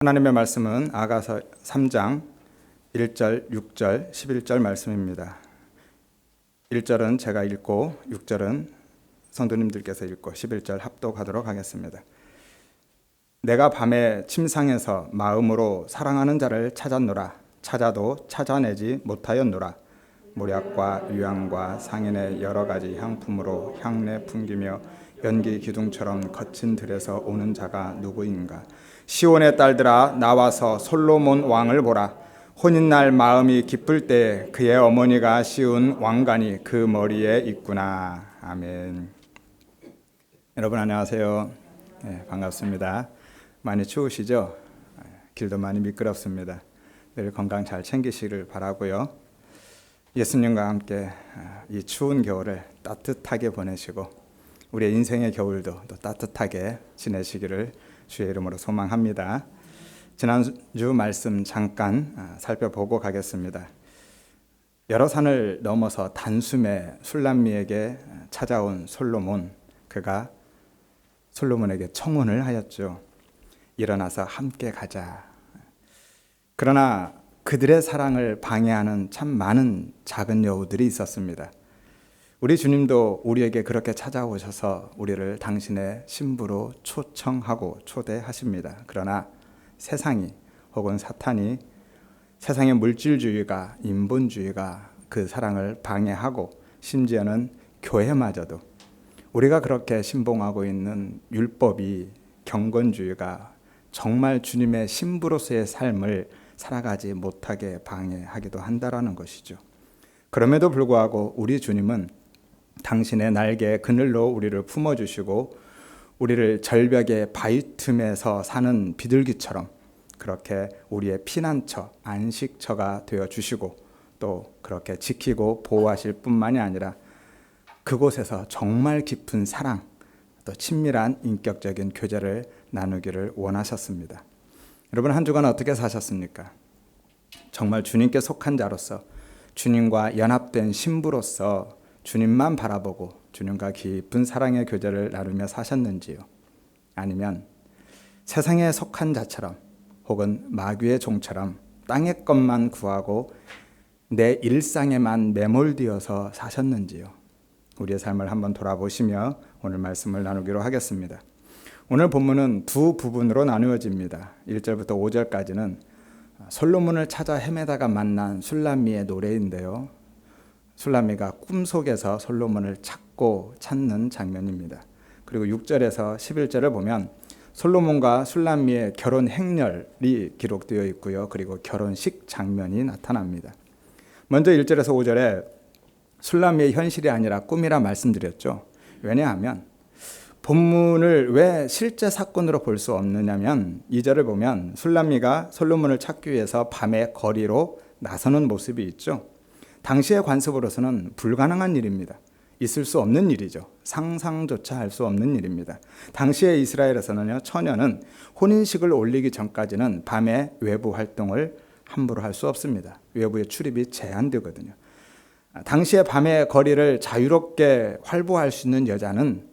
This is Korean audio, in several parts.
하나님의 말씀은 아가서 3장 1절, 6절, 11절 말씀입니다. 1절은 제가 읽고 6절은 성도님들께서 읽고 11절 합독하도록 하겠습니다. 내가 밤에 침상에서 마음으로 사랑하는 자를 찾았노라. 찾아도 찾아내지 못하였노라. 모략과 유향과 상인의 여러 가지 향품으로 향내 풍기며 연기 기둥처럼 거친 들에서 오는 자가 누구인가? 시온의 딸들아, 나와서 솔로몬 왕을 보라. 혼인날 마음이 기쁠 때 그의 어머니가 씌운 왕관이 그 머리에 있구나. 아멘. 여러분 안녕하세요. 네, 반갑습니다. 많이 추우시죠? 길도 많이 미끄럽습니다. 늘 건강 잘 챙기시길 바라고요. 예수님과 함께 이 추운 겨울을 따뜻하게 보내시고 우리의 인생의 겨울도 또 따뜻하게 지내시기를 주의 이름으로 소망합니다. 지난주 말씀 잠깐 살펴보고 가겠습니다. 여러 산을 넘어서 단숨에 술람미에게 찾아온 솔로몬, 그가 솔로몬에게 청혼을 하였죠. 일어나서 함께 가자. 그러나 그들의 사랑을 방해하는 참 많은 작은 여우들이 있었습니다. 우리 주님도 우리에게 그렇게 찾아오셔서 우리를 당신의 신부로 초청하고 초대하십니다. 그러나 세상이 혹은 사탄이, 세상의 물질주의가, 인본주의가 그 사랑을 방해하고 심지어는 교회마저도 우리가 그렇게 신봉하고 있는 율법이, 경건주의가 정말 주님의 신부로서의 삶을 살아가지 못하게 방해하기도 한다라는 것이죠. 그럼에도 불구하고 우리 주님은 당신의 날개의 그늘로 우리를 품어주시고 우리를 절벽의 바위 틈에서 사는 비둘기처럼 그렇게 우리의 피난처, 안식처가 되어주시고 또 그렇게 지키고 보호하실 뿐만이 아니라 그곳에서 정말 깊은 사랑, 또 친밀한 인격적인 교제를 나누기를 원하셨습니다. 여러분 한 주간 어떻게 사셨습니까? 정말 주님께 속한 자로서, 주님과 연합된 신부로서 주님만 바라보고 주님과 깊은 사랑의 교제를 나누며 사셨는지요? 아니면 세상에 속한 자처럼 혹은 마귀의 종처럼 땅의 것만 구하고 내 일상에만 매몰되어서 사셨는지요? 우리의 삶을 한번 돌아보시며 오늘 말씀을 나누기로 하겠습니다. 오늘 본문은 두 부분으로 나누어집니다. 1절부터 5절까지는 솔로몬을 찾아 헤매다가 만난 술람미의 노래인데요. 술람미가 꿈속에서 솔로몬을 찾는 장면입니다. 그리고 6절에서 11절을 보면 솔로몬과 술람미의 결혼 행렬이 기록되어 있고요. 그리고 결혼식 장면이 나타납니다. 먼저 1절에서 5절에 술람미의 현실이 아니라 꿈이라 말씀드렸죠. 왜냐하면 본문을 왜 실제 사건으로 볼 수 없느냐면 2절을 보면 술람미가 솔로몬을 찾기 위해서 밤에 거리로 나서는 모습이 있죠. 당시의 관습으로서는 불가능한 일입니다. 있을 수 없는 일이죠. 상상조차 할 수 없는 일입니다. 당시의 이스라엘에서는요, 처녀는 혼인식을 올리기 전까지는 밤에 외부 활동을 함부로 할 수 없습니다. 외부의 출입이 제한되거든요. 당시의 밤의 거리를 자유롭게 활보할 수 있는 여자는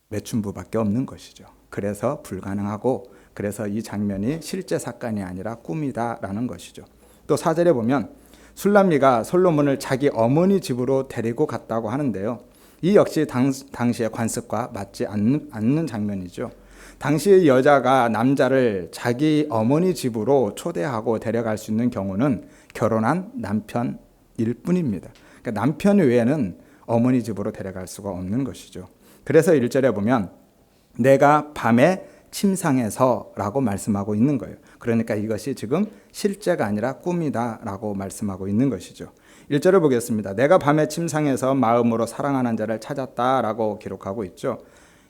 매춘부밖에 없는 것이죠. 그래서 불가능하고, 그래서 이 장면이 실제 사건이 아니라 꿈이다라는 것이죠. 또 4절에 보면 술람미가 솔로몬을 자기 어머니 집으로 데리고 갔다고 하는데요. 이 역시 당시의 관습과 맞지 않는 장면이죠. 당시의 여자가 남자를 자기 어머니 집으로 초대하고 데려갈 수 있는 경우는 결혼한 남편일 뿐입니다. 그러니까 남편 외에는 어머니 집으로 데려갈 수가 없는 것이죠. 그래서 1절에 보면 내가 밤에 침상에서 라고 말씀하고 있는 거예요. 그러니까 이것이 지금 실제가 아니라 꿈이다 라고 말씀하고 있는 것이죠. 1절을 보겠습니다. 내가 밤에 침상에서 마음으로 사랑하는 자를 찾았다 라고 기록하고 있죠.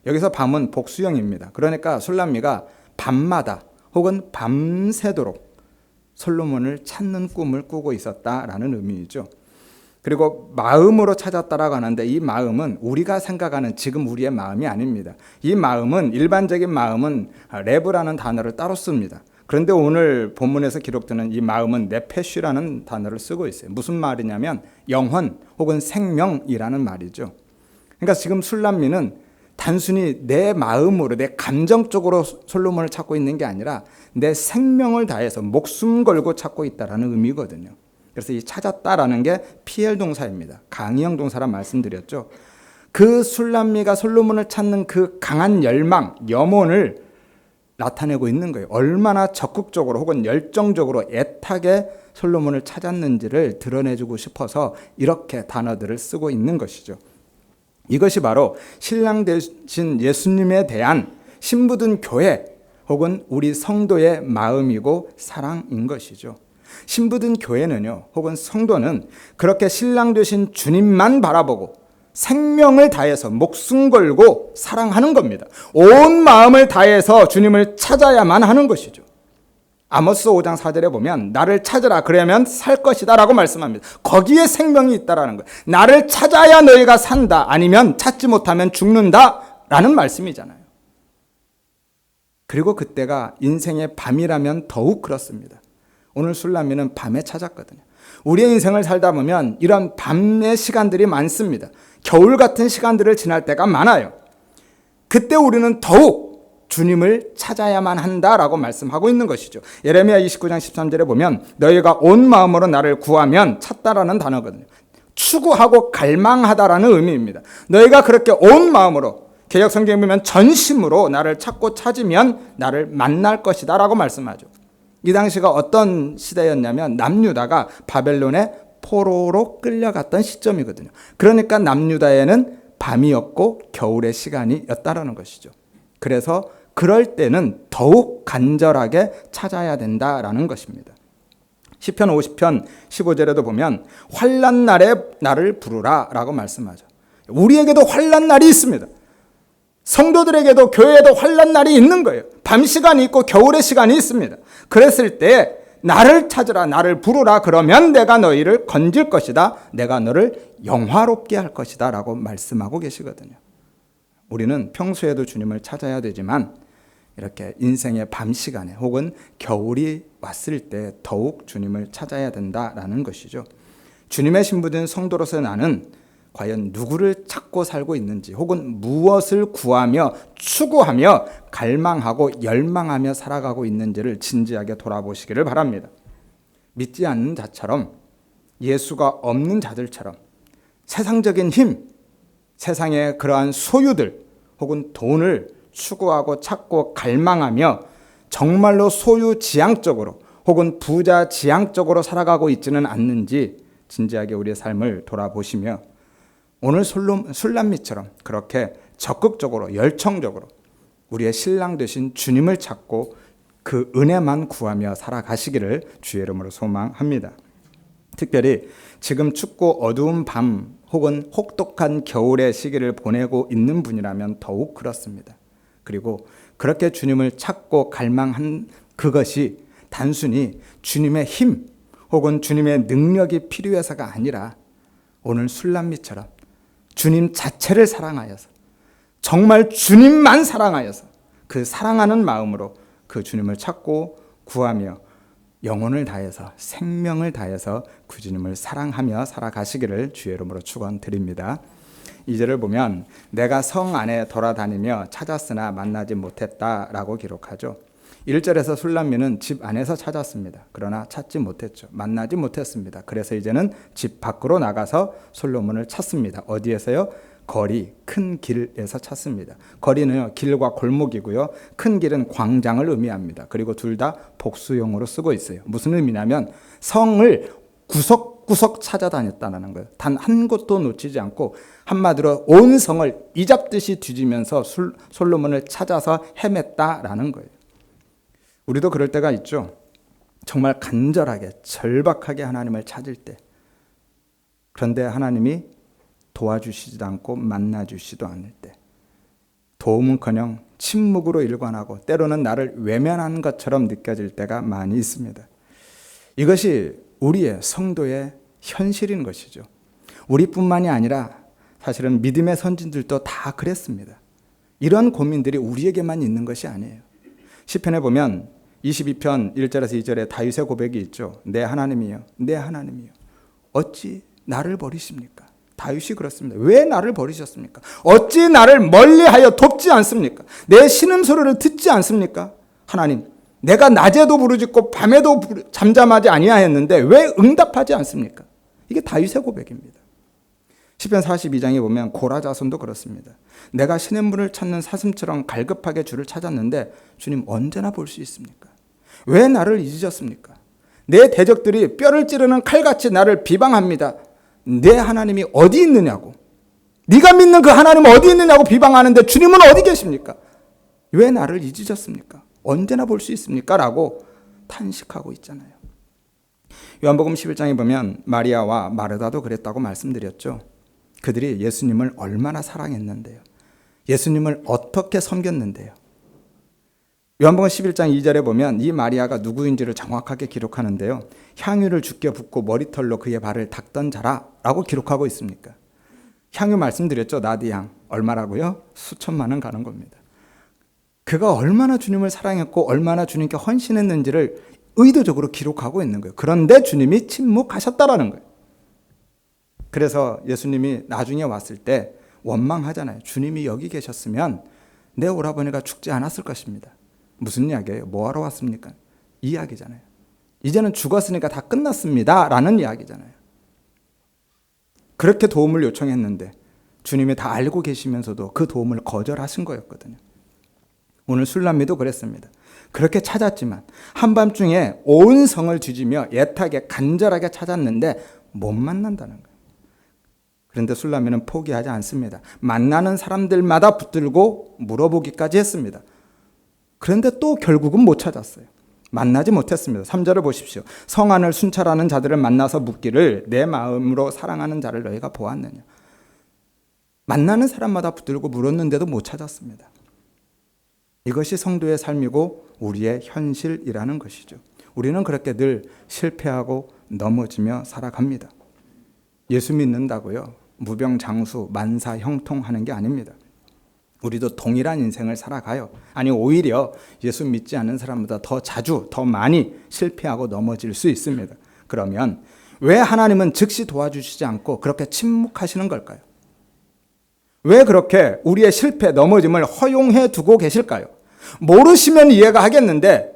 여기서 밤은 복수형입니다. 그러니까 술람미가 밤마다 혹은 밤새도록 솔로몬을 찾는 꿈을 꾸고 있었다라는 의미이죠. 그리고 마음으로 찾았다라고 하는데 이 마음은 우리가 생각하는 지금 우리의 마음이 아닙니다. 이 마음은, 일반적인 마음은 레브라는 단어를 따로 씁니다. 그런데 오늘 본문에서 기록되는 이 마음은 네페쉬라는 단어를 쓰고 있어요. 무슨 말이냐면 영혼 혹은 생명이라는 말이죠. 그러니까 지금 술람미는 단순히 내 마음으로 내 감정적으로 솔로몬을 찾고 있는 게 아니라 내 생명을 다해서 목숨 걸고 찾고 있다라는 의미거든요. 그래서 이 찾았다라는 게 PL 동사입니다. 강의형 동사란 말씀드렸죠. 그 술람미가 솔로몬을 찾는 그 강한 열망, 염원을 나타내고 있는 거예요. 얼마나 적극적으로 혹은 열정적으로 애타게 솔로몬을 찾았는지를 드러내주고 싶어서 이렇게 단어들을 쓰고 있는 것이죠. 이것이 바로 신랑 되신 예수님에 대한 신부든 교회 혹은 우리 성도의 마음이고 사랑인 것이죠. 신부든 교회는요, 혹은 성도는 그렇게 신랑 되신 주님만 바라보고 생명을 다해서 목숨 걸고 사랑하는 겁니다. 온 마음을 다해서 주님을 찾아야만 하는 것이죠. 아모스 5장 4절에 보면 나를 찾으라 그러면 살 것이다 라고 말씀합니다. 거기에 생명이 있다라는 거예요. 나를 찾아야 너희가 산다, 아니면 찾지 못하면 죽는다 라는 말씀이잖아요. 그리고 그때가 인생의 밤이라면 더욱 그렇습니다. 오늘 술람미는 밤에 찾았거든요. 우리의 인생을 살다 보면 이런 밤의 시간들이 많습니다. 겨울 같은 시간들을 지날 때가 많아요. 그때 우리는 더욱 주님을 찾아야만 한다라고 말씀하고 있는 것이죠. 예레미야 29장 13절에 보면 너희가 온 마음으로 나를 구하면 찾다라는 단어거든요. 추구하고 갈망하다라는 의미입니다. 너희가 그렇게 온 마음으로, 개역 성경에 보면 전심으로 나를 찾고 찾으면 나를 만날 것이다 라고 말씀하죠. 이 당시가 어떤 시대였냐면 남유다가 바벨론의 포로로 끌려갔던 시점이거든요. 그러니까 남유다에는 밤이었고 겨울의 시간이었다라는 것이죠. 그래서 그럴 때는 더욱 간절하게 찾아야 된다라는 것입니다. 시편 50편 15절에도 보면 환난 날에 나를 부르라 라고 말씀하죠. 우리에게도 환난 날이 있습니다. 성도들에게도 교회에도 환난 날이 있는 거예요. 밤 시간이 있고 겨울의 시간이 있습니다. 그랬을 때 나를 찾으라, 나를 부르라 그러면 내가 너희를 건질 것이다, 내가 너를 영화롭게 할 것이다 라고 말씀하고 계시거든요. 우리는 평소에도 주님을 찾아야 되지만 이렇게 인생의 밤 시간에 혹은 겨울이 왔을 때 더욱 주님을 찾아야 된다라는 것이죠. 주님의 신부된 성도로서 나는 과연 누구를 찾고 살고 있는지 혹은 무엇을 구하며 추구하며 갈망하고 열망하며 살아가고 있는지를 진지하게 돌아보시기를 바랍니다. 믿지 않는 자처럼, 예수가 없는 자들처럼 세상적인 힘, 세상의 그러한 소유들 혹은 돈을 추구하고 찾고 갈망하며 정말로 소유지향적으로 혹은 부자지향적으로 살아가고 있지는 않는지 진지하게 우리의 삶을 돌아보시며 오늘 술람미처럼 그렇게 적극적으로 열정적으로 우리의 신랑 되신 주님을 찾고 그 은혜만 구하며 살아가시기를 주의 이름으로 소망합니다. 특별히 지금 춥고 어두운 밤 혹은 혹독한 겨울의 시기를 보내고 있는 분이라면 더욱 그렇습니다. 그리고 그렇게 주님을 찾고 갈망한 그것이 단순히 주님의 힘 혹은 주님의 능력이 필요해서가 아니라 오늘 술람미처럼 주님 자체를 사랑하여서 정말 주님만 사랑하여서 그 사랑하는 마음으로 그 주님을 찾고 구하며 영혼을 다해서 생명을 다해서 그 주님을 사랑하며 살아가시기를 주의 이름으로 축원드립니다. 2절을 보면 내가 성 안에 돌아다니며 찾았으나 만나지 못했다라고 기록하죠. 1절에서 술람미는 집 안에서 찾았습니다. 그러나 찾지 못했죠. 만나지 못했습니다. 그래서 이제는 집 밖으로 나가서 솔로몬을 찾습니다. 어디에서요? 거리, 큰 길에서 찾습니다. 거리는요, 길과 골목이고요. 큰 길은 광장을 의미합니다. 그리고 둘 다 복수용으로 쓰고 있어요. 무슨 의미냐면 성을 구석구석 찾아다녔다는 거예요. 단 한 곳도 놓치지 않고 한마디로 온 성을 이잡듯이 뒤지면서 솔로몬을 찾아서 헤맸다라는 거예요. 우리도 그럴 때가 있죠. 정말 간절하게 절박하게 하나님을 찾을 때, 그런데 하나님이 도와주시지도 않고 만나주시지도 않을 때, 도움은커녕 침묵으로 일관하고 때로는 나를 외면하는 것처럼 느껴질 때가 많이 있습니다. 이것이 우리의 성도의 현실인 것이죠. 우리뿐만이 아니라 사실은 믿음의 선진들도 다 그랬습니다. 이런 고민들이 우리에게만 있는 것이 아니에요. 시편에 보면 22편 1절에서 2절에 다윗의 고백이 있죠. 내 하나님이여, 내 하나님이여, 어찌 나를 버리십니까? 다윗이 그렇습니다. 왜 나를 버리셨습니까? 어찌 나를 멀리하여 돕지 않습니까? 내 신음소리를 듣지 않습니까? 하나님, 내가 낮에도 부르짖고 밤에도 잠잠하지 아니하였는데 왜 응답하지 않습니까? 이게 다윗의 고백입니다. 시편 42장에 보면 고라 자손도 그렇습니다. 내가 시냇물을 찾는 사슴처럼 갈급하게 주를 찾았는데 주님 언제나 볼 수 있습니까? 왜 나를 잊으셨습니까? 내 대적들이 뼈를 찌르는 칼같이 나를 비방합니다. 내 하나님이 어디 있느냐고, 네가 믿는 그 하나님은 어디 있느냐고 비방하는데 주님은 어디 계십니까? 왜 나를 잊으셨습니까? 언제나 볼 수 있습니까? 라고 탄식하고 있잖아요. 요한복음 11장에 보면 마리아와 마르다도 그랬다고 말씀드렸죠. 그들이 예수님을 얼마나 사랑했는데요. 예수님을 어떻게 섬겼는데요. 요한복음 11장 2절에 보면 이 마리아가 누구인지를 정확하게 기록하는데요. 향유를 주께 붓고 머리털로 그의 발을 닦던 자라 라고 기록하고 있습니까? 향유 말씀드렸죠. 나디향 얼마라고요? 수천만 원 가는 겁니다. 그가 얼마나 주님을 사랑했고 얼마나 주님께 헌신했는지를 의도적으로 기록하고 있는 거예요. 그런데 주님이 침묵하셨다라는 거예요. 그래서 예수님이 나중에 왔을 때 원망하잖아요. 주님이 여기 계셨으면 내 오라버니가 죽지 않았을 것입니다. 무슨 이야기예요? 뭐하러 왔습니까? 이 이야기잖아요. 이제는 죽었으니까 다 끝났습니다 라는 이야기잖아요. 그렇게 도움을 요청했는데 주님이 다 알고 계시면서도 그 도움을 거절하신 거였거든요. 오늘 술람미도 그랬습니다. 그렇게 찾았지만 한밤중에 온 성을 뒤지며 애타게 간절하게 찾았는데 못 만난다는 거예요. 그런데 술람미는 포기하지 않습니다. 만나는 사람들마다 붙들고 물어보기까지 했습니다. 그런데 또 결국은 못 찾았어요. 만나지 못했습니다. 3절을 보십시오. 성 안을 순찰하는 자들을 만나서 묻기를 내 마음으로 사랑하는 자를 너희가 보았느냐. 만나는 사람마다 붙들고 물었는데도 못 찾았습니다. 이것이 성도의 삶이고 우리의 현실이라는 것이죠. 우리는 그렇게 늘 실패하고 넘어지며 살아갑니다. 예수 믿는다고요, 무병장수, 만사형통하는 게 아닙니다. 우리도 동일한 인생을 살아가요. 아니 오히려 예수 믿지 않는 사람보다 더 자주, 더 많이 실패하고 넘어질 수 있습니다. 그러면 왜 하나님은 즉시 도와주시지 않고 그렇게 침묵하시는 걸까요? 왜 그렇게 우리의 실패, 넘어짐을 허용해 두고 계실까요? 모르시면 이해가 하겠는데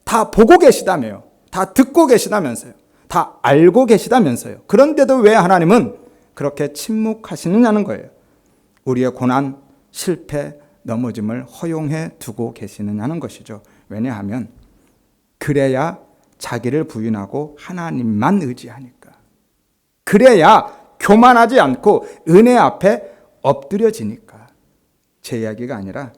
다 보고 계시다며요. 다 듣고 계시다면서요. 다 알고 계시다면서요. 그런데도 왜 하나님은 그렇게 침묵하시느냐는 거예요. 우리의 고난, 실패, 넘어짐을 허용해 두고 계시느냐는 것이죠. 왜냐하면 그래야 자기를 부인하고 하나님만 의지하니까. 그래야 교만하지 않고 은혜 앞에 엎드려지니까. 제 이야기가 아니라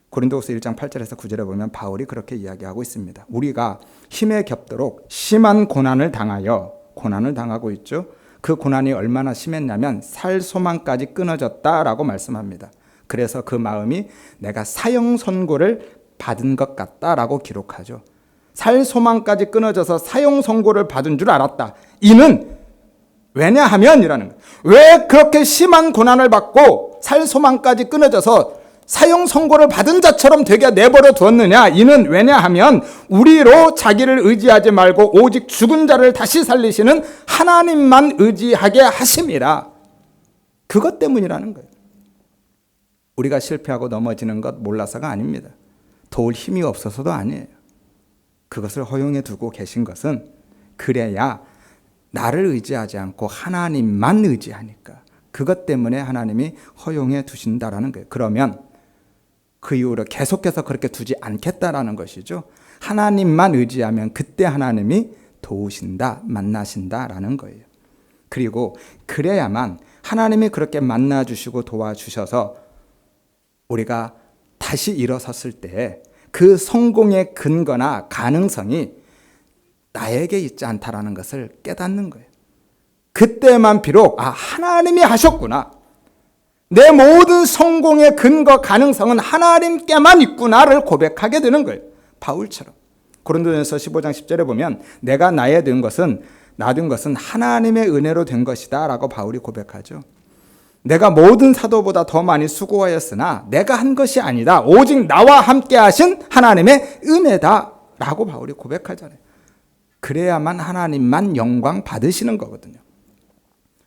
고린도후서 1장 8절에서 9절에 보면 바울이 그렇게 이야기하고 있습니다. 우리가 힘에 겹도록 심한 고난을 당하고 있죠. 그 고난이 얼마나 심했냐면 살 소망까지 끊어졌다라고 말씀합니다. 그래서 그 마음이 내가 사형 선고를 받은 것 같다라고 기록하죠. 살 소망까지 끊어져서 사형 선고를 받은 줄 알았다. 이는 왜냐하면 이라는 거예요. 왜 그렇게 심한 고난을 받고 살 소망까지 끊어져서 사형 선고를 받은 자처럼 되게 내버려 두었느냐? 이는 왜냐하면 우리로 자기를 의지하지 말고 오직 죽은 자를 다시 살리시는 하나님만 의지하게 하심이라. 그것 때문이라는 거예요. 우리가 실패하고 넘어지는 것 몰라서가 아닙니다. 도울 힘이 없어서도 아니에요. 그것을 허용해 두고 계신 것은 그래야 나를 의지하지 않고 하나님만 의지하니까. 그것 때문에 하나님이 허용해 두신다라는 거예요. 그러면 그 이후로 계속해서 그렇게 두지 않겠다라는 것이죠. 하나님만 의지하면 그때 하나님이 도우신다, 만나신다라는 거예요. 그리고 그래야만 하나님이 그렇게 만나주시고 도와주셔서 우리가 다시 일어섰을 때 그 성공의 근거나 가능성이 나에게 있지 않다라는 것을 깨닫는 거예요. 그때만 비록 하나님이 하셨구나. 내 모든 성공의 근거 가능성은 하나님께만 있구나를 고백하게 되는 거예요. 바울처럼. 고린도전서 15장 10절에 보면 내가 나에 든 것은 하나님의 은혜로 된 것이다 라고 바울이 고백하죠. 내가 모든 사도보다 더 많이 수고하였으나 내가 한 것이 아니다. 오직 나와 함께 하신 하나님의 은혜다 라고 바울이 고백하잖아요. 그래야만 하나님만 영광 받으시는 거거든요.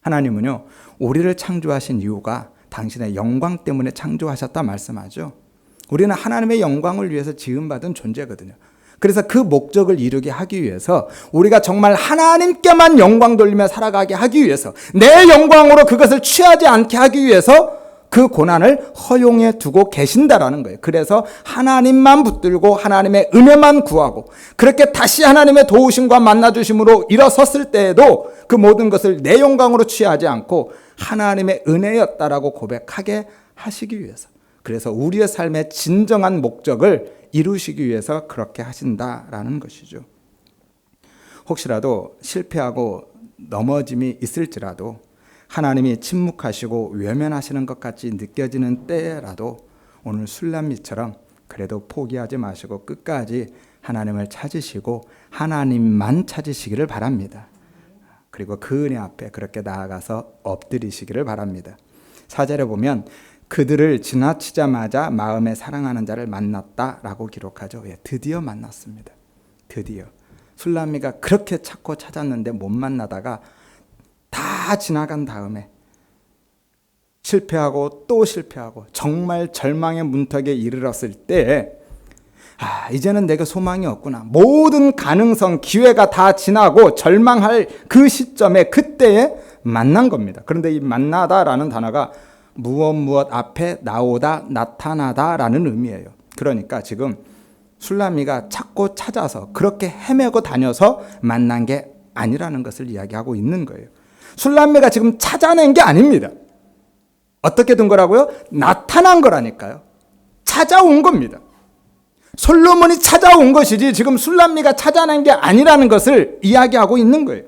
하나님은요, 우리를 창조하신 이유가 당신의 영광 때문에 창조하셨다 말씀하죠. 우리는 하나님의 영광을 위해서 지음받은 존재거든요. 그래서 그 목적을 이루게 하기 위해서 우리가 정말 하나님께만 영광 돌리며 살아가게 하기 위해서 내 영광으로 그것을 취하지 않게 하기 위해서 그 고난을 허용해 두고 계신다라는 거예요. 그래서 하나님만 붙들고 하나님의 은혜만 구하고 그렇게 다시 하나님의 도우심과 만나주심으로 일어섰을 때에도 그 모든 것을 내 영광으로 취하지 않고 하나님의 은혜였다라고 고백하게 하시기 위해서, 그래서 우리의 삶의 진정한 목적을 이루시기 위해서 그렇게 하신다라는 것이죠. 혹시라도 실패하고 넘어짐이 있을지라도 하나님이 침묵하시고 외면하시는 것 같이 느껴지는 때라도 오늘 술람미처럼 그래도 포기하지 마시고 끝까지 하나님을 찾으시고 하나님만 찾으시기를 바랍니다. 그리고 그 은혜 앞에 그렇게 나아가서 엎드리시기를 바랍니다. 4절에 보면 그들을 지나치자마자 마음에 사랑하는 자를 만났다라고 기록하죠. 예, 드디어 만났습니다. 드디어. 술람미가 그렇게 찾고 찾았는데 못 만나다가 다 지나간 다음에 실패하고 또 실패하고 정말 절망의 문턱에 이르렀을 때 이제는 내게 소망이 없구나. 모든 가능성, 기회가 다 지나고 절망할 그 시점에 그때에 만난 겁니다. 그런데 이 만나다라는 단어가 무엇 앞에 나오다, 나타나다라는 의미예요. 그러니까 지금 술람미가 찾고 찾아서 그렇게 헤매고 다녀서 만난 게 아니라는 것을 이야기하고 있는 거예요. 술람미가 지금 찾아낸 게 아닙니다. 어떻게 된 거라고요? 나타난 거라니까요. 찾아온 겁니다. 솔로몬이 찾아온 것이지 지금 술람미가 찾아낸 게 아니라는 것을 이야기하고 있는 거예요.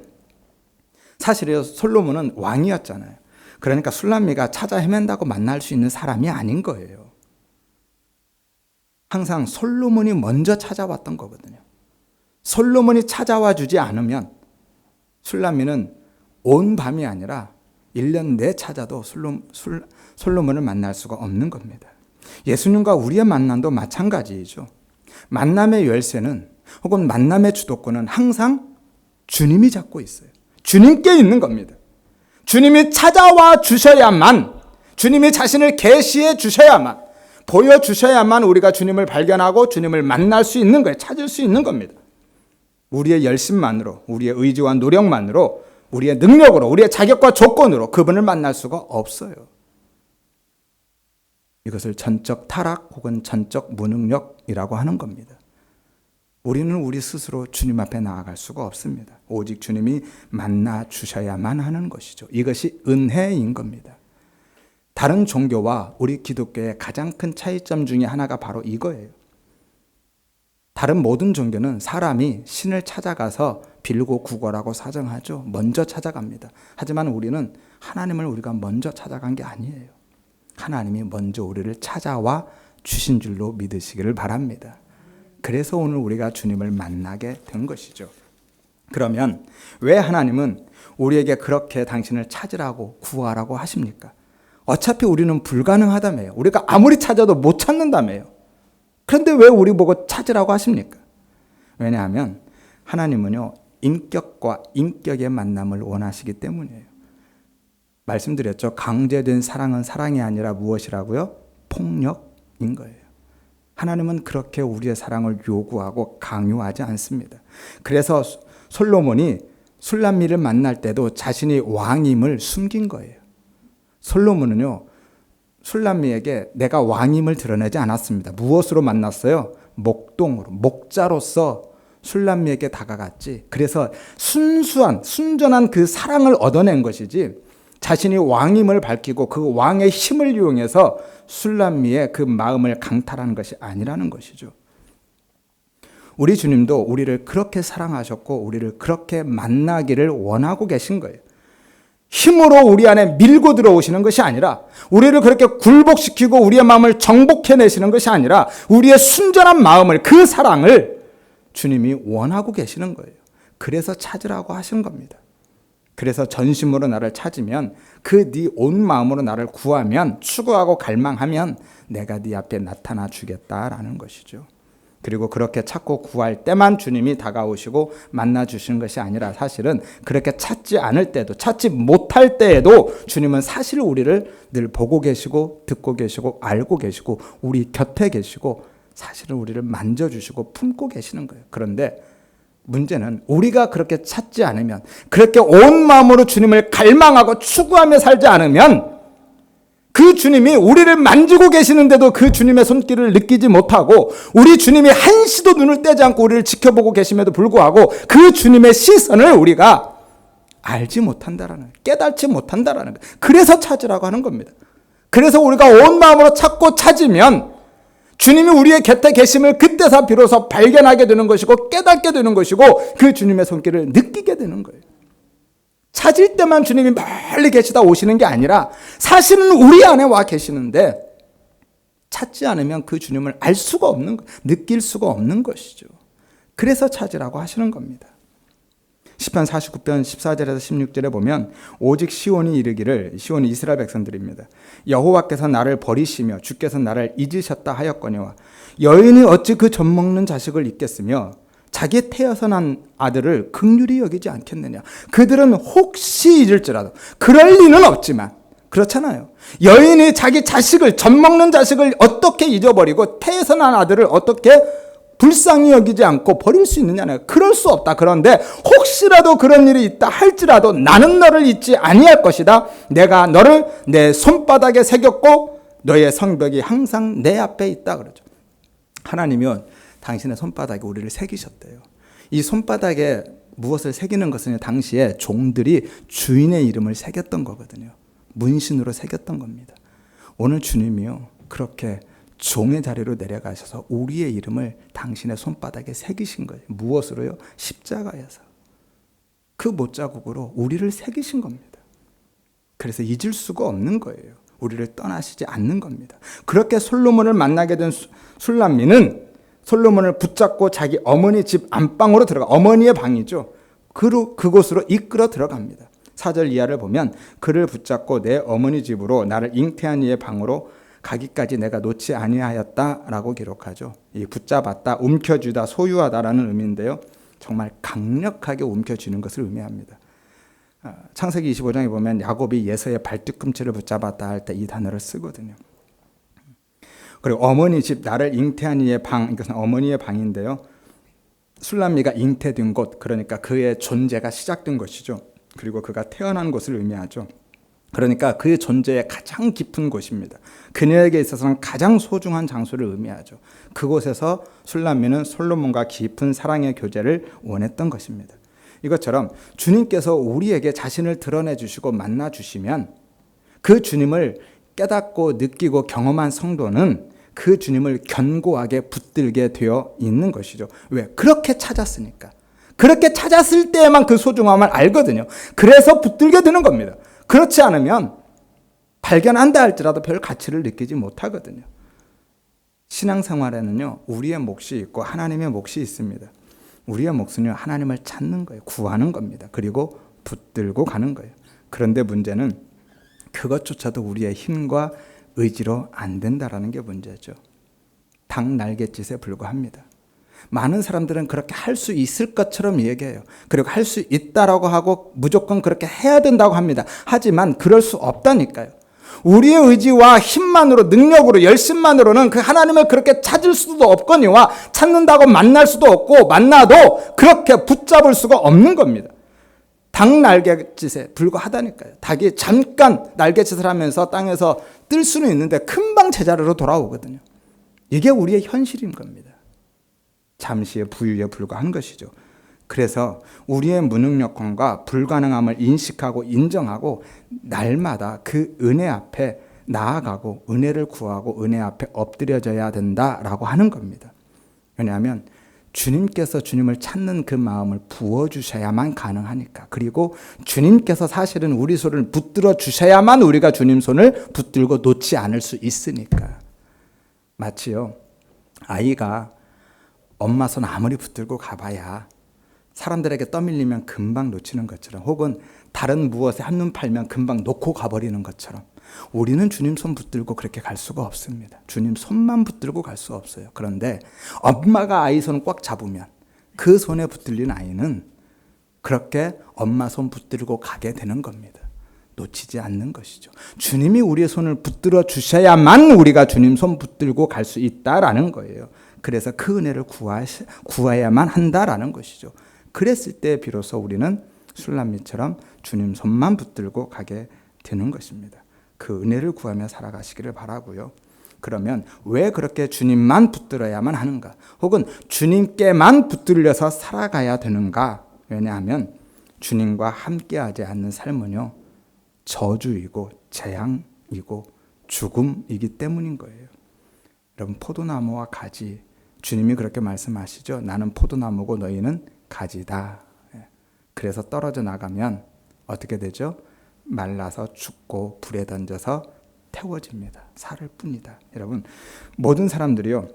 사실은 솔로몬은 왕이었잖아요. 그러니까 술람미가 찾아 헤맨다고 만날 수 있는 사람이 아닌 거예요. 항상 솔로몬이 먼저 찾아왔던 거거든요. 솔로몬이 찾아와 주지 않으면 술람미는 온 밤이 아니라 1년 내 찾아도 솔로몬을 만날 수가 없는 겁니다. 예수님과 우리의 만남도 마찬가지이죠. 만남의 열쇠는 혹은 만남의 주도권은 항상 주님이 잡고 있어요. 주님께 있는 겁니다. 주님이 찾아와 주셔야만, 주님이 자신을 계시해 주셔야만, 보여주셔야만 우리가 주님을 발견하고 주님을 만날 수 있는 거예요. 찾을 수 있는 겁니다. 우리의 열심만으로, 우리의 의지와 노력만으로, 우리의 능력으로, 우리의 자격과 조건으로 그분을 만날 수가 없어요. 이것을 전적 타락 혹은 전적 무능력이라고 하는 겁니다. 우리는 우리 스스로 주님 앞에 나아갈 수가 없습니다. 오직 주님이 만나 주셔야만 하는 것이죠. 이것이 은혜인 겁니다. 다른 종교와 우리 기독교의 가장 큰 차이점 중에 하나가 바로 이거예요. 다른 모든 종교는 사람이 신을 찾아가서 빌고 구걸하고 사정하죠. 먼저 찾아갑니다. 하지만 우리는 하나님을 우리가 먼저 찾아간 게 아니에요. 하나님이 먼저 우리를 찾아와 주신 줄로 믿으시기를 바랍니다. 그래서 오늘 우리가 주님을 만나게 된 것이죠. 그러면 왜 하나님은 우리에게 그렇게 당신을 찾으라고 구하라고 하십니까? 어차피 우리는 불가능하다며요. 우리가 아무리 찾아도 못 찾는다며요. 그런데 왜 우리 보고 찾으라고 하십니까? 왜냐하면 하나님은요, 인격과 인격의 만남을 원하시기 때문이에요. 말씀드렸죠. 강제된 사랑은 사랑이 아니라 무엇이라고요? 폭력인 거예요. 하나님은 그렇게 우리의 사랑을 요구하고 강요하지 않습니다. 그래서 솔로몬이 술람미를 만날 때도 자신이 왕임을 숨긴 거예요. 솔로몬은요, 술람미에게 내가 왕임을 드러내지 않았습니다. 무엇으로 만났어요? 목동으로, 목자로서 술람미에게 다가갔지. 그래서 순전한 그 사랑을 얻어낸 것이지 자신이 왕임을 밝히고 그 왕의 힘을 이용해서 술람미의 그 마음을 강탈하는 것이 아니라는 것이죠. 우리 주님도 우리를 그렇게 사랑하셨고 우리를 그렇게 만나기를 원하고 계신 거예요. 힘으로 우리 안에 밀고 들어오시는 것이 아니라, 우리를 그렇게 굴복시키고 우리의 마음을 정복해내시는 것이 아니라 우리의 순전한 마음을, 그 사랑을 주님이 원하고 계시는 거예요. 그래서 찾으라고 하신 겁니다. 그래서 전심으로 나를 찾으면, 그 네 온 마음으로 나를 구하면, 추구하고 갈망하면 내가 네 앞에 나타나 주겠다라는 것이죠. 그리고 그렇게 찾고 구할 때만 주님이 다가오시고 만나 주시는 것이 아니라 사실은 그렇게 찾지 않을 때도, 찾지 못할 때에도 주님은 사실 우리를 늘 보고 계시고 듣고 계시고 알고 계시고 우리 곁에 계시고 사실은 우리를 만져주시고 품고 계시는 거예요. 그런데 문제는 우리가 그렇게 찾지 않으면, 그렇게 온 마음으로 주님을 갈망하고 추구하며 살지 않으면 그 주님이 우리를 만지고 계시는데도 그 주님의 손길을 느끼지 못하고, 우리 주님이 한시도 눈을 떼지 않고 우리를 지켜보고 계심에도 불구하고 그 주님의 시선을 우리가 알지 못한다라는, 깨닫지 못한다라는 거예요. 그래서 찾으라고 하는 겁니다. 그래서 우리가 온 마음으로 찾고 찾으면 주님이 우리의 곁에 계심을 그때서 비로소 발견하게 되는 것이고 깨닫게 되는 것이고 그 주님의 손길을 느끼게 되는 거예요. 찾을 때만 주님이 멀리 계시다 오시는 게 아니라 사실은 우리 안에 와 계시는데 찾지 않으면 그 주님을 알 수가 없는, 느낄 수가 없는 것이죠. 그래서 찾으라고 하시는 겁니다. 시편 49편 14절에서 16절에 보면 오직 시온이 이르기를, 시온이 이스라엘 백성들입니다. 여호와께서 나를 버리시며 주께서 나를 잊으셨다 하였거니와 여인이 어찌 그 젖먹는 자식을 잊겠으며 자기 태어서 난 아들을 긍휼히 여기지 않겠느냐. 그들은 혹시 잊을지라도, 그럴 리는 없지만, 그렇잖아요. 여인이 자기 자식을, 젖먹는 자식을 어떻게 잊어버리고 태어서 난 아들을 어떻게 불쌍히 여기지 않고 버릴 수 있느냐는, 그럴 수 없다. 그런데 혹시라도 그런 일이 있다 할지라도 나는 너를 잊지 아니할 것이다. 내가 너를 내 손바닥에 새겼고 너의 성벽이 항상 내 앞에 있다 그러죠. 하나님은 당신의 손바닥에 우리를 새기셨대요. 이 손바닥에 무엇을 새기는 것은 당시에 종들이 주인의 이름을 새겼던 거거든요. 문신으로 새겼던 겁니다. 오늘 주님이요, 그렇게 종의 자리로 내려가셔서 우리의 이름을 당신의 손바닥에 새기신 거예요. 무엇으로요? 십자가에서. 그 못자국으로 우리를 새기신 겁니다. 그래서 잊을 수가 없는 거예요. 우리를 떠나시지 않는 겁니다. 그렇게 솔로몬을 만나게 된 술람미는 솔로몬을 붙잡고 자기 어머니 집 안방으로 들어가, 어머니의 방이죠. 그곳으로 이끌어 들어갑니다. 4절 이하를 보면 그를 붙잡고 내 어머니 집으로 나를 잉태한 이의 방으로 가기까지 내가 놓지 아니하였다라고 기록하죠. 이 붙잡았다, 움켜쥐다, 소유하다라는 의미인데요. 정말 강력하게 움켜쥐는 것을 의미합니다. 창세기 25장에 보면 야곱이 예서의 발뒤꿈치를 붙잡았다 할 때 이 단어를 쓰거든요. 그리고 어머니 집, 나를 잉태한 이의 방, 이것은 어머니의 방인데요. 술람미가 잉태된 곳, 그러니까 그의 존재가 시작된 것이죠. 그리고 그가 태어난 곳을 의미하죠. 그러니까 그의 존재의 가장 깊은 곳입니다. 그녀에게 있어서는 가장 소중한 장소를 의미하죠. 그곳에서 술람미는 솔로몬과 깊은 사랑의 교제를 원했던 것입니다. 이것처럼 주님께서 우리에게 자신을 드러내 주시고 만나 주시면 그 주님을 깨닫고 느끼고 경험한 성도는 그 주님을 견고하게 붙들게 되어 있는 것이죠. 왜? 그렇게 찾았으니까. 그렇게 찾았을 때에만 그 소중함을 알거든요. 그래서 붙들게 되는 겁니다. 그렇지 않으면 발견한다 할지라도 별 가치를 느끼지 못하거든요. 신앙생활에는요, 우리의 몫이 있고 하나님의 몫이 있습니다. 우리의 몫은요, 하나님을 찾는 거예요. 구하는 겁니다. 그리고 붙들고 가는 거예요. 그런데 문제는 그것조차도 우리의 힘과 의지로 안 된다라는 게 문제죠. 닭 날갯짓에 불과합니다. 많은 사람들은 그렇게 할 수 있을 것처럼 얘기해요. 그리고 할 수 있다라고 하고 무조건 그렇게 해야 된다고 합니다. 하지만 그럴 수 없다니까요. 우리의 의지와 힘만으로, 능력으로, 열심만으로는 그 하나님을 그렇게 찾을 수도 없거니와 찾는다고 만날 수도 없고 만나도 그렇게 붙잡을 수가 없는 겁니다. 닭 날갯짓에 불과하다니까요. 닭이 잠깐 날갯짓을 하면서 땅에서 뜰 수는 있는데 금방 제자리로 돌아오거든요. 이게 우리의 현실인 겁니다. 잠시의 부유에 불과한 것이죠. 그래서 우리의 무능력함과 불가능함을 인식하고 인정하고 날마다 그 은혜 앞에 나아가고 은혜를 구하고 은혜 앞에 엎드려져야 된다라고 하는 겁니다. 왜냐하면 주님께서 주님을 찾는 그 마음을 부어주셔야만 가능하니까. 그리고 주님께서 사실은 우리 손을 붙들어 주셔야만 우리가 주님 손을 붙들고 놓지 않을 수 있으니까. 마치요, 아이가 엄마 손 아무리 붙들고 가봐야 사람들에게 떠밀리면 금방 놓치는 것처럼, 혹은 다른 무엇에 한눈 팔면 금방 놓고 가버리는 것처럼, 우리는 주님 손 붙들고 그렇게 갈 수가 없습니다. 주님 손만 붙들고 갈 수 없어요. 그런데 엄마가 아이 손 꽉 잡으면 그 손에 붙들린 아이는 그렇게 엄마 손 붙들고 가게 되는 겁니다. 놓치지 않는 것이죠. 주님이 우리의 손을 붙들어 주셔야만 우리가 주님 손 붙들고 갈 수 있다라는 거예요. 그래서 그 은혜를 구해야만 한다라는 것이죠. 그랬을 때 비로소 우리는 술람미처럼 주님 손만 붙들고 가게 되는 것입니다. 그 은혜를 구하며 살아가시기를 바라고요. 그러면 왜 그렇게 주님만 붙들어야만 하는가? 혹은 주님께만 붙들려서 살아가야 되는가? 왜냐하면 주님과 함께하지 않는 삶은요, 저주이고 재앙이고 죽음이기 때문인 거예요. 여러분, 포도나무와 가지, 주님이 그렇게 말씀하시죠. 나는 포도나무고 너희는 가지다. 그래서 떨어져 나가면 어떻게 되죠? 말라서 죽고 불에 던져서 태워집니다. 살을 뿐이다. 여러분, 모든 사람들이요,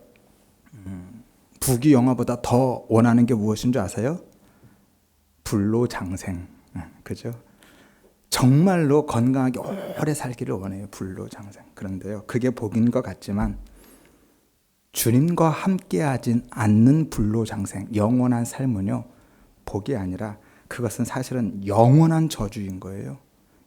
부귀 영화보다 더 원하는 게 무엇인 줄 아세요? 불로장생. 그죠? 정말로 건강하게 오래 살기를 원해요. 불로장생. 그런데요, 그게 복인 것 같지만 주님과 함께하진 않는 불로장생, 영원한 삶은요, 복이 아니라 그것은 사실은 영원한 저주인 거예요.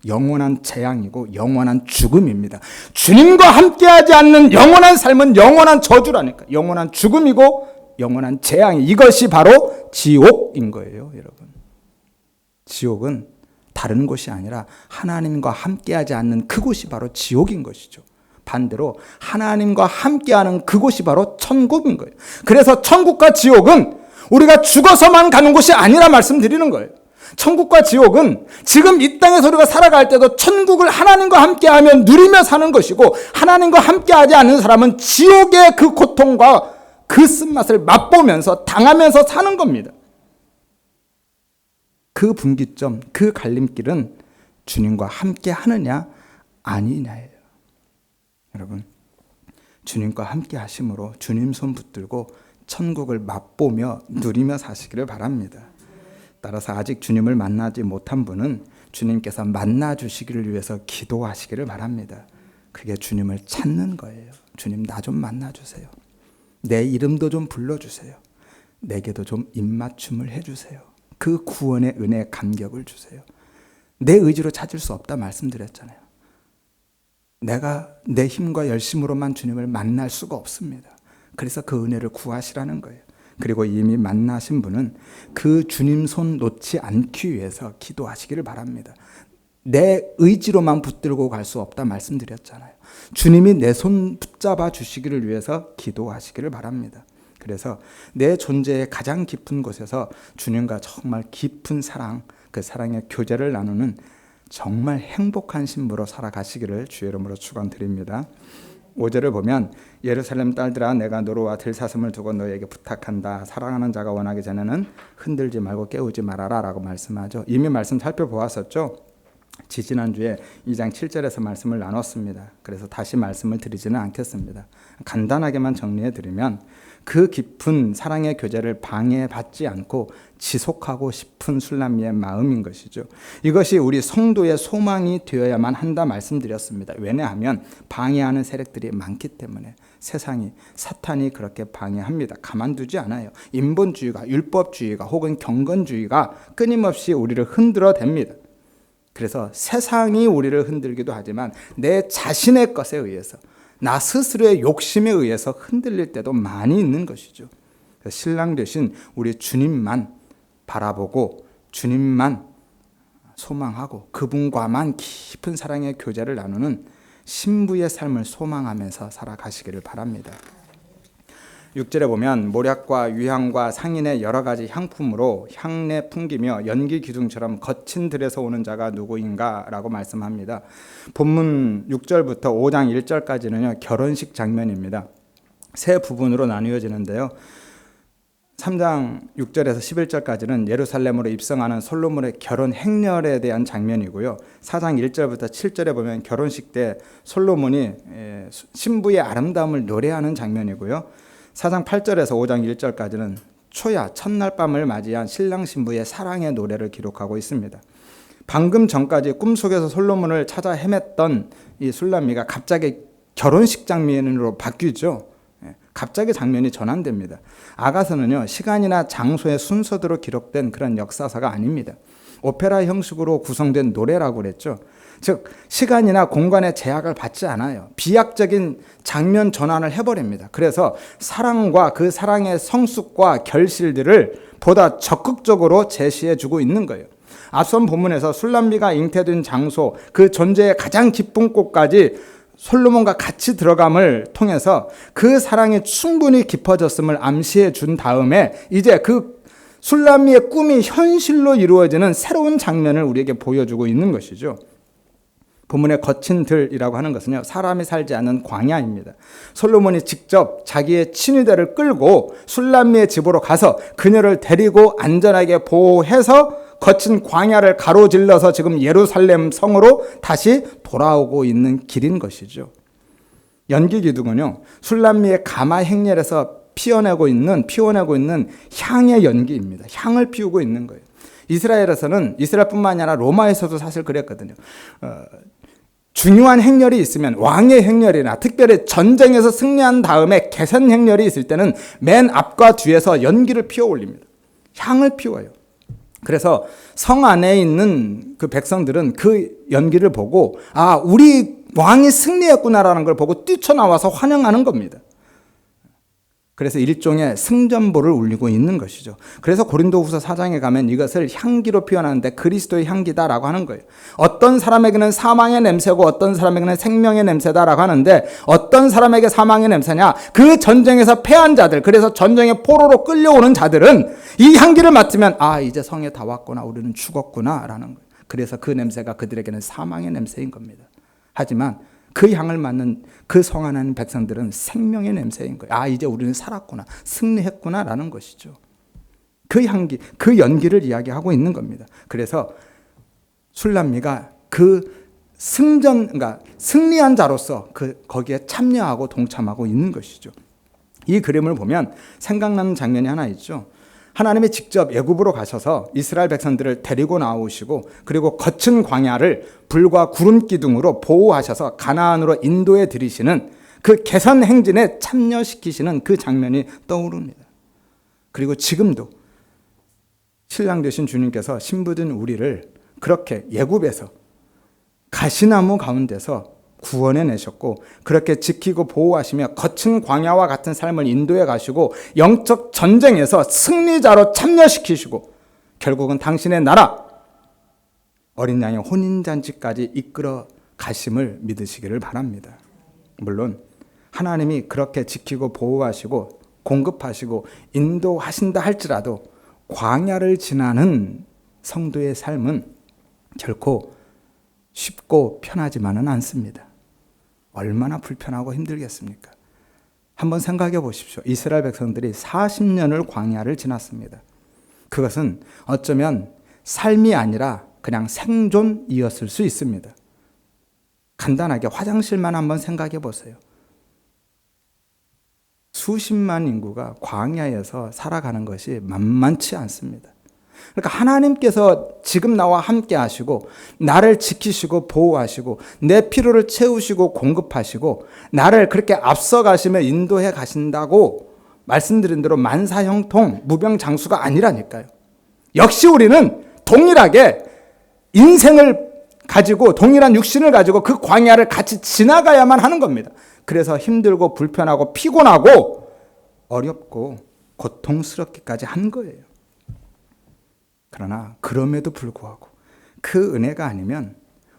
영원한 재앙이고 영원한 죽음입니다. 주님과 함께하지 않는 영원한 삶은 영원한 저주라니까. 영원한 죽음이고 영원한 재앙이, 이것이 바로 지옥인 거예요, 여러분. 지옥은 다른 곳이 아니라 하나님과 함께하지 않는 그곳이 바로 지옥인 것이죠. 반대로 하나님과 함께하는 그곳이 바로 천국인 거예요. 그래서 천국과 지옥은 우리가 죽어서만 가는 곳이 아니라 말씀드리는 거예요. 천국과 지옥은 지금 이 땅에서 우리가 살아갈 때도 천국을 하나님과 함께하며 누리며 사는 것이고, 하나님과 함께하지 않는 사람은 지옥의 그 고통과 그 쓴맛을 맛보면서 당하면서 사는 겁니다. 그 분기점, 그 갈림길은 주님과 함께하느냐 아니냐예요. 여러분, 주님과 함께 하심으로 주님 손 붙들고 천국을 맛보며 누리며 사시기를 바랍니다. 따라서 아직 주님을 만나지 못한 분은 주님께서 만나 주시기를 위해서 기도하시기를 바랍니다. 그게 주님을 찾는 거예요. 주님, 나 좀 만나 주세요. 내 이름도 좀 불러주세요. 내게도 좀 입맞춤을 해주세요. 그 구원의 은혜의 감격을 주세요. 내 의지로 찾을 수 없다 말씀드렸잖아요. 내가 내 힘과 열심으로만 주님을 만날 수가 없습니다. 그래서 그 은혜를 구하시라는 거예요. 그리고 이미 만나신 분은 그 주님 손 놓지 않기 위해서 기도하시기를 바랍니다. 내 의지로만 붙들고 갈 수 없다 말씀드렸잖아요. 주님이 내 손 붙잡아 주시기를 위해서 기도하시기를 바랍니다. 그래서 내 존재의 가장 깊은 곳에서 주님과 정말 깊은 사랑, 그 사랑의 교제를 나누는 정말 행복한 신부로 살아가시기를 주의 이름으로 축원드립니다. 5절을 보면 예루살렘 딸들아, 내가 노루와 들사슴을 두고 너에게 부탁한다. 사랑하는 자가 원하기 전에는 흔들지 말고 깨우지 말아라 라고 말씀하죠. 이미 말씀 살펴보았었죠. 지지난주에 2장 7절에서 말씀을 나눴습니다. 그래서 다시 말씀을 드리지는 않겠습니다. 간단하게만 정리해 드리면 그 깊은 사랑의 교제를 방해받지 않고 지속하고 싶은 술람미의 마음인 것이죠. 이것이 우리 성도의 소망이 되어야만 한다 말씀드렸습니다. 왜냐하면 방해하는 세력들이 많기 때문에, 세상이, 사탄이 그렇게 방해합니다. 가만두지 않아요. 인본주의가, 율법주의가 혹은 경건주의가 끊임없이 우리를 흔들어 댑니다. 그래서 세상이 우리를 흔들기도 하지만 내 자신의 것에 의해서, 나 스스로의 욕심에 의해서 흔들릴 때도 많이 있는 것이죠. 신랑 되신 우리 주님만 바라보고 주님만 소망하고 그분과만 깊은 사랑의 교제를 나누는 신부의 삶을 소망하면서 살아가시기를 바랍니다. 6절에 보면 모략과 유향과 상인의 여러 가지 향품으로 향내 풍기며 연기 기둥처럼 거친 들에서 오는 자가 누구인가 라고 말씀합니다. 본문 6절부터 5장 1절까지는요, 결혼식 장면입니다. 세 부분으로 나누어지는데요. 3장 6절에서 11절까지는 예루살렘으로 입성하는 솔로몬의 결혼 행렬에 대한 장면이고요. 4장 1절부터 7절에 보면 결혼식 때 솔로몬이 신부의 아름다움을 노래하는 장면이고요. 4장 8절에서 5장 1절까지는 초야 첫날 밤을 맞이한 신랑 신부의 사랑의 노래를 기록하고 있습니다. 방금 전까지 꿈속에서 솔로몬을 찾아 헤맸던 이 술람미가 갑자기 결혼식 장면으로 바뀌죠. 갑자기 장면이 전환됩니다. 아가서는요, 시간이나 장소의 순서대로 기록된 그런 역사서가 아닙니다. 오페라 형식으로 구성된 노래라고 그랬죠. 즉 시간이나 공간의 제약을 받지 않아요. 비약적인 장면 전환을 해버립니다. 그래서 사랑과 그 사랑의 성숙과 결실들을 보다 적극적으로 제시해주고 있는 거예요. 앞선 본문에서 술람미가 잉태된 장소, 그 존재의 가장 깊은 곳까지 솔로몬과 같이 들어감을 통해서 그 사랑이 충분히 깊어졌음을 암시해 준 다음에 이제 그 술람미의 꿈이 현실로 이루어지는 새로운 장면을 우리에게 보여주고 있는 것이죠. 본문의 거친 들이라고 하는 것은요, 사람이 살지 않는 광야입니다. 솔로몬이 직접 자기의 친위대를 끌고 술람미의 집으로 가서 그녀를 데리고 안전하게 보호해서 거친 광야를 가로질러서 지금 예루살렘 성으로 다시 돌아오고 있는 길인 것이죠. 연기 기둥은요, 술람미의 가마 행렬에서 피워내고 있는 향의 연기입니다. 향을 피우고 있는 거예요. 이스라엘에서는, 이스라엘뿐만 아니라 로마에서도 사실 그랬거든요. 중요한 행렬이 있으면, 왕의 행렬이나 특별히 전쟁에서 승리한 다음에 개선 행렬이 있을 때는 맨 앞과 뒤에서 연기를 피워 올립니다. 향을 피워요. 그래서 성 안에 있는 그 백성들은 그 연기를 보고, 아, 우리 왕이 승리했구나라는 걸 보고 뛰쳐나와서 환영하는 겁니다. 그래서 일종의 승전보를 울리고 있는 것이죠. 그래서 고린도후서 4장에 가면 이것을 향기로 표현하는데 그리스도의 향기다라고 하는 거예요. 어떤 사람에게는 사망의 냄새고 어떤 사람에게는 생명의 냄새다라고 하는데, 어떤 사람에게 사망의 냄새냐? 그 전쟁에서 패한 자들, 그래서 전쟁의 포로로 끌려오는 자들은 이 향기를 맡으면, 아, 이제 성에 다 왔구나, 우리는 죽었구나 라는 거예요. 그래서 그 냄새가 그들에게는 사망의 냄새인 겁니다. 하지만 그 향을 맡는 그 성 안에 있는 백성들은 생명의 냄새인 거예요. 아, 이제 우리는 살았구나, 승리했구나 라는 것이죠. 그 향기, 그 연기를 이야기하고 있는 겁니다. 그래서 술람미가 그 그러니까 승리한 자로서 거기에 참여하고 동참하고 있는 것이죠. 이 그림을 보면 생각나는 장면이 하나 있죠. 하나님이 직접 애굽으로 가셔서 이스라엘 백성들을 데리고 나오시고, 그리고 거친 광야를 불과 구름 기둥으로 보호하셔서 가나안으로 인도해 들이시는 그 개선 행진에 참여시키시는 그 장면이 떠오릅니다. 그리고 지금도 신랑 되신 주님께서 신부된 우리를 그렇게 애굽에서 가시나무 가운데서 구원해 내셨고, 그렇게 지키고 보호하시며 거친 광야와 같은 삶을 인도해 가시고 영적 전쟁에서 승리자로 참여시키시고, 결국은 당신의 나라 어린 양의 혼인잔치까지 이끌어 가심을 믿으시기를 바랍니다. 물론 하나님이 그렇게 지키고 보호하시고 공급하시고 인도하신다 할지라도 광야를 지나는 성도의 삶은 결코 쉽고 편하지만은 않습니다. 얼마나 불편하고 힘들겠습니까? 한번 생각해 보십시오. 이스라엘 백성들이 40년을 광야를 지났습니다. 그것은 어쩌면 삶이 아니라 그냥 생존이었을 수 있습니다. 간단하게 화장실만 한번 생각해 보세요. 수십만 인구가 광야에서 살아가는 것이 만만치 않습니다. 그러니까 하나님께서 지금 나와 함께 하시고 나를 지키시고 보호하시고 내 필요를 채우시고 공급하시고 나를 그렇게 앞서 가시며 인도해 가신다고 말씀드린 대로 만사형통 무병장수가 아니라니까요. 역시 우리는 동일하게 인생을 가지고 동일한 육신을 가지고 그 광야를 같이 지나가야만 하는 겁니다. 그래서 힘들고 불편하고 피곤하고 어렵고 고통스럽기까지 한 거예요. 그러나 그럼에도 불구하고 그 은혜가 아니면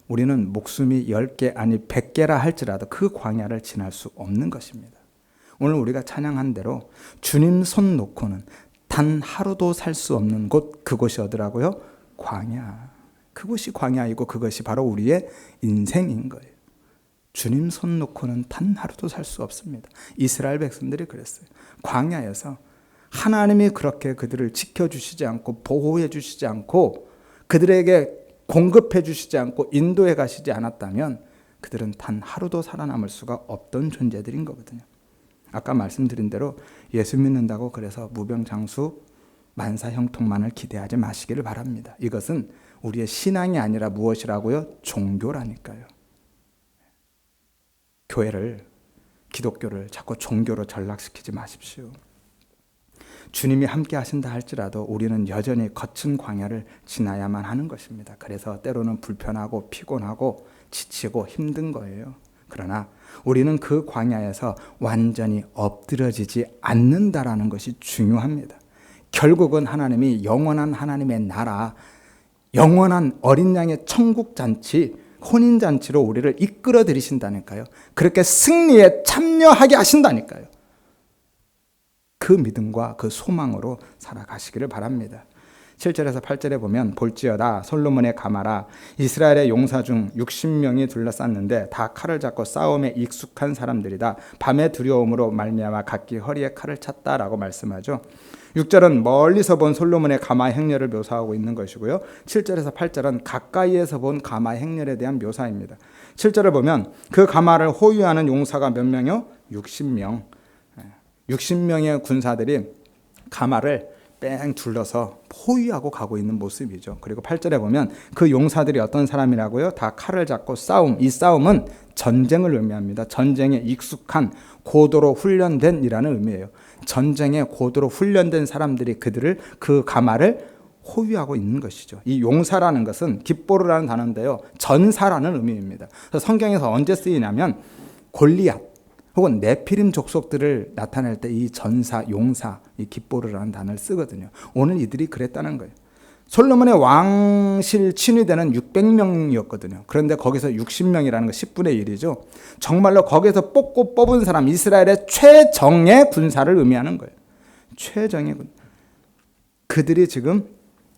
우리는 목숨이 10개 아니 100개라 할지라도 그 광야를 지날 수 없는 것입니다. 오늘 우리가 찬양한 대로 주님 손 놓고는 단 하루도 살 수 없는 곳, 그곳이 어디라고요? 광야. 그곳이 광야이고 그것이 바로 우리의 인생인 거예요. 주님 손 놓고는 단 하루도 살 수 없습니다. 이스라엘 백성들이 그랬어요. 광야에서 하나님이 그렇게 그들을 지켜주시지 않고 보호해 주시지 않고 그들에게 공급해 주시지 않고 인도해 가시지 않았다면 그들은 단 하루도 살아남을 수가 없던 존재들인 거거든요. 아까 말씀드린 대로 예수 믿는다고 그래서 무병장수 만사형통만을 기대하지 마시기를 바랍니다. 이것은 우리의 신앙이 아니라 무엇이라고요? 종교라니까요. 교회를, 기독교를 자꾸 종교로 전락시키지 마십시오. 주님이 함께 하신다 할지라도 우리는 여전히 거친 광야를 지나야만 하는 것입니다. 그래서 때로는 불편하고 피곤하고 지치고 힘든 거예요. 그러나 우리는 그 광야에서 완전히 엎드려지지 않는다라는 것이 중요합니다. 결국은 하나님이 영원한 하나님의 나라, 영원한 어린 양의 천국 잔치, 혼인 잔치로 우리를 이끌어 들이신다니까요. 그렇게 승리에 참여하게 하신다니까요. 그 믿음과 그 소망으로 살아가시기를 바랍니다. 7절에서 8절에 보면 볼지어다 솔로몬의 가마라 이스라엘의 용사 중 60명이 둘러쌌는데 다 칼을 잡고 싸움에 익숙한 사람들이다. 밤의 두려움으로 말미암아 각기 허리에 칼을 찼다라고 말씀하죠. 6절은 멀리서 본 솔로몬의 가마 행렬을 묘사하고 있는 것이고요. 7절에서 8절은 가까이에서 본 가마 행렬에 대한 묘사입니다. 7절을 보면 그 가마를 호위하는 용사가 몇 명이요? 60명. 60명의 군사들이 가마를 뺑 둘러서 포위하고 가고 있는 모습이죠. 그리고 8절에 보면 그 용사들이 어떤 사람이라고요? 다 칼을 잡고 싸움. 이 싸움은 전쟁을 의미합니다. 전쟁에 익숙한 고도로 훈련된 이라는 의미예요. 전쟁에 고도로 훈련된 사람들이 그 가마를 호위하고 있는 것이죠. 이 용사라는 것은 깃보르라는 단어인데요. 전사라는 의미입니다. 그래서 성경에서 언제 쓰이냐면 골리앗 혹은 네피림 족속들을 나타낼 때 이 전사, 용사, 이 깃보르라는 단어를 쓰거든요. 오늘 이들이 그랬다는 거예요. 솔로몬의 왕실 친위대는 600명이었거든요. 그런데 거기서 60명이라는 거 10분의 1이죠. 정말로 거기서 뽑은 사람, 이스라엘의 최정예 군사를 의미하는 거예요. 최정예 군. 그들이 지금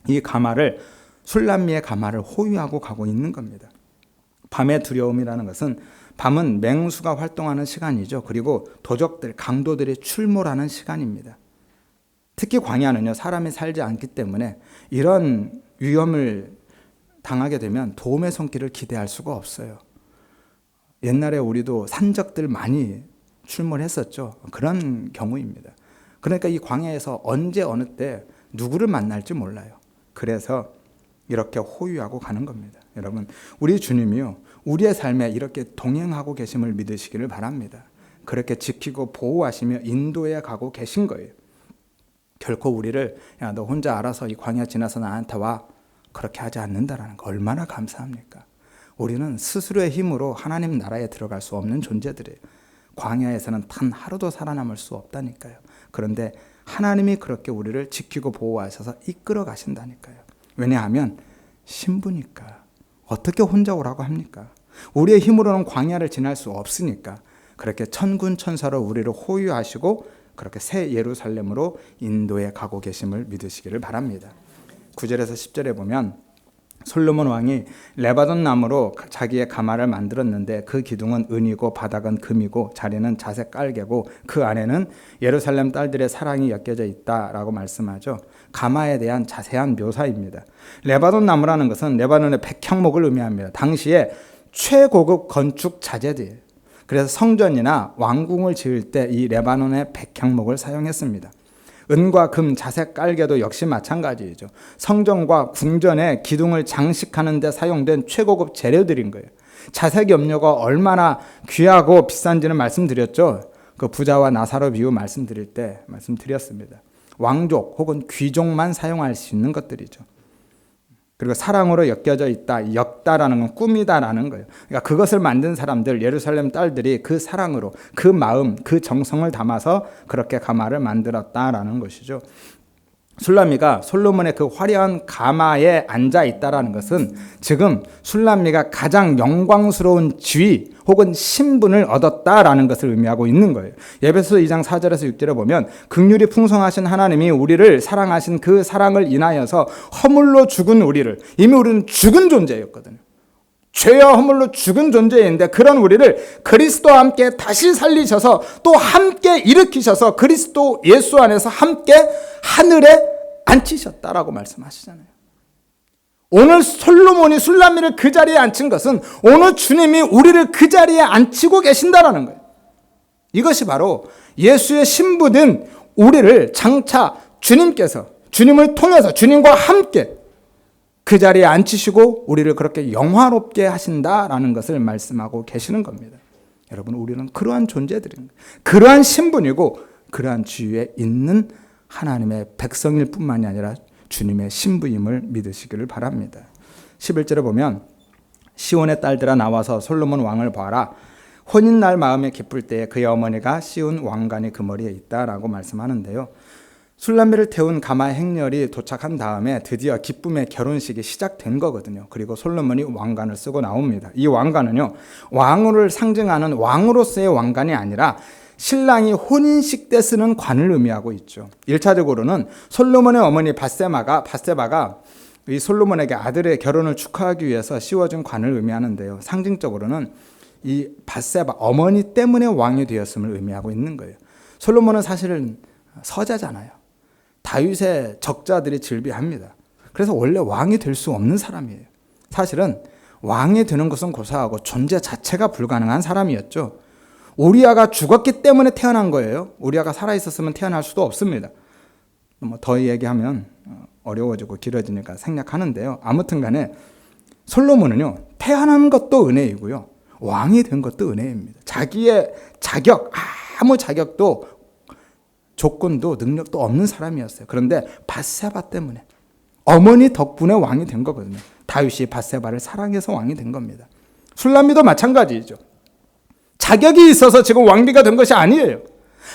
이 가마를, 술람미의 가마를 호위하고 가고 있는 겁니다. 밤의 두려움이라는 것은 밤은 맹수가 활동하는 시간이죠. 그리고 도적들, 강도들이 출몰하는 시간입니다. 특히 광야는요, 사람이 살지 않기 때문에 이런 위험을 당하게 되면 도움의 손길을 기대할 수가 없어요. 옛날에 우리도 산적들 많이 출몰했었죠. 그런 경우입니다. 그러니까 이 광야에서 언제 어느 때 누구를 만날지 몰라요. 그래서 이렇게 호위하고 가는 겁니다. 여러분, 우리 주님이요, 우리의 삶에 이렇게 동행하고 계심을 믿으시기를 바랍니다. 그렇게 지키고 보호하시며 인도해 가고 계신 거예요. 결코 우리를 야, 너 혼자 알아서 이 광야 지나서 나한테 와, 그렇게 하지 않는다라는 거 얼마나 감사합니까? 우리는 스스로의 힘으로 하나님 나라에 들어갈 수 없는 존재들이에요. 광야에서는 단 하루도 살아남을 수 없다니까요. 그런데 하나님이 그렇게 우리를 지키고 보호하셔서 이끌어 가신다니까요. 왜냐하면 신부니까. 어떻게 혼자 오라고 합니까? 우리의 힘으로는 광야를 지날 수 없으니까 그렇게 천군 천사로 우리를 호위하시고 그렇게 새 예루살렘으로 인도해 가고 계심을 믿으시기를 바랍니다. 9절에서 10절에 보면 솔로몬 왕이 레바논 나무로 자기의 가마를 만들었는데 그 기둥은 은이고 바닥은 금이고 자리는 자색 깔개고 그 안에는 예루살렘 딸들의 사랑이 엮여져 있다라고 말씀하죠. 가마에 대한 자세한 묘사입니다. 레바논 나무라는 것은 레바논의 백향목을 의미합니다. 당시에 최고급 건축 자재들이에요. 그래서 성전이나 왕궁을 지을 때 이 레바논의 백향목을 사용했습니다. 은과 금, 자색 깔개도 역시 마찬가지이죠. 성전과 궁전의 기둥을 장식하는 데 사용된 최고급 재료들인 거예요. 자색 염료가 얼마나 귀하고 비싼지는 말씀드렸죠. 그 부자와 나사로 비유 말씀드릴 때 말씀드렸습니다. 왕족 혹은 귀족만 사용할 수 있는 것들이죠. 그리고 사랑으로 엮여져 있다, 엮다라는 건 꿈이다라는 거예요. 그러니까 그것을 만든 사람들, 예루살렘 딸들이 그 사랑으로, 그 마음, 그 정성을 담아서 그렇게 가마를 만들었다라는 것이죠. 술람미가 솔로몬의 그 화려한 가마에 앉아 있다라는 것은 지금 술람미가 가장 영광스러운 지위 혹은 신분을 얻었다라는 것을 의미하고 있는 거예요. 에베소서 2장 4절에서 6절에 보면 긍휼이 풍성하신 하나님이 우리를 사랑하신 그 사랑을 인하여서 허물로 죽은 우리를, 이미 우리는 죽은 존재였거든요. 죄와 허물로 죽은 존재인데 그런 우리를 그리스도와 함께 다시 살리셔서 또 함께 일으키셔서 그리스도 예수 안에서 함께 하늘에 앉히셨다라고 말씀하시잖아요. 오늘 솔로몬이 술람미를 그 자리에 앉힌 것은 오늘 주님이 우리를 그 자리에 앉히고 계신다라는 거예요. 이것이 바로 예수의 신부된 우리를 장차 주님께서, 주님을 통해서 주님과 함께 그 자리에 앉히시고 우리를 그렇게 영화롭게 하신다라는 것을 말씀하고 계시는 겁니다. 여러분, 우리는 그러한 존재들입니다. 그러한 신분이고 그러한 지위에 있는 하나님의 백성일 뿐만이 아니라 주님의 신부임을 믿으시기를 바랍니다. 11절에 보면 시온의 딸들아 나와서 솔로몬 왕을 보아라. 혼인날 마음에 기쁠 때에 그의 어머니가 씌운 왕관이 그 머리에 있다라고 말씀하는데요. 술람미를 태운 가마 행렬이 도착한 다음에 드디어 기쁨의 결혼식이 시작된 거거든요. 그리고 솔로몬이 왕관을 쓰고 나옵니다. 이 왕관은요, 왕을 상징하는 왕으로서의 왕관이 아니라 신랑이 혼인식 때 쓰는 관을 의미하고 있죠. 1차적으로는 솔로몬의 어머니 바세바가 이 솔로몬에게 아들의 결혼을 축하하기 위해서 씌워준 관을 의미하는데요. 상징적으로는 이 바세바 어머니 때문에 왕이 되었음을 의미하고 있는 거예요. 솔로몬은 사실은 서자잖아요. 다윗의 적자들이 질비합니다. 그래서 원래 왕이 될 수 없는 사람이에요. 사실은 왕이 되는 것은 고사하고 존재 자체가 불가능한 사람이었죠. 우리아가 죽었기 때문에 태어난 거예요. 우리아가 살아있었으면 태어날 수도 없습니다. 더 얘기하면 어려워지고 길어지니까 생략하는데요. 아무튼 간에 솔로몬은요, 태어난 것도 은혜이고요, 왕이 된 것도 은혜입니다. 자기의 자격, 아무 자격도 조건도 능력도 없는 사람이었어요. 그런데 바세바 때문에, 어머니 덕분에 왕이 된 거거든요. 다윗이 바세바를 사랑해서 왕이 된 겁니다. 술람미도 마찬가지죠. 자격이 있어서 지금 왕비가 된 것이 아니에요.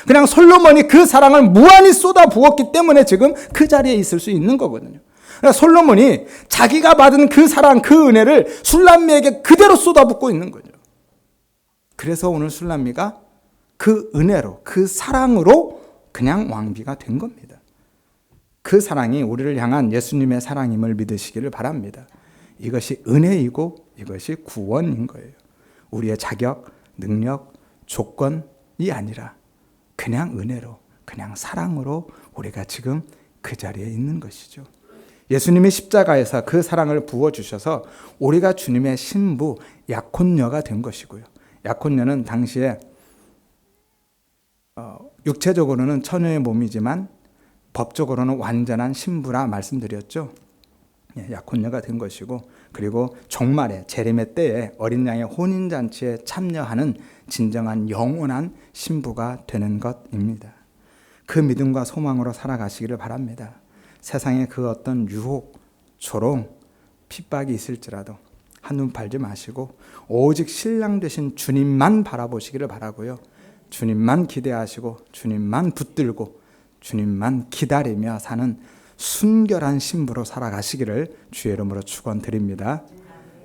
그냥 솔로몬이 그 사랑을 무한히 쏟아 부었기 때문에 지금 그 자리에 있을 수 있는 거거든요. 그러니까 솔로몬이 자기가 받은 그 사랑, 그 은혜를 술람미에게 그대로 쏟아붓고 있는 거죠. 그래서 오늘 술람미가 그 은혜로, 그 사랑으로 그냥 왕비가 된 겁니다. 그 사랑이 우리를 향한 예수님의 사랑임을 믿으시기를 바랍니다. 이것이 은혜이고 이것이 구원인 거예요. 우리의 자격, 능력, 조건이 아니라 그냥 은혜로, 그냥 사랑으로 우리가 지금 그 자리에 있는 것이죠. 예수님이 십자가에서 그 사랑을 부어주셔서 우리가 주님의 신부 약혼녀가 된 것이고요. 약혼녀는 당시에 육체적으로는 처녀의 몸이지만 법적으로는 완전한 신부라 말씀드렸죠. 약혼녀가 된 것이고, 그리고 종말에 재림의 때에 어린 양의 혼인잔치에 참여하는 진정한 영원한 신부가 되는 것입니다. 그 믿음과 소망으로 살아가시기를 바랍니다. 세상에 그 어떤 유혹, 조롱, 핍박이 있을지라도 한눈 팔지 마시고 오직 신랑 되신 주님만 바라보시기를 바라고요. 주님만 기대하시고 주님만 붙들고 주님만 기다리며 사는 순결한 신부로 살아가시기를 주의 이름으로 축원드립니다.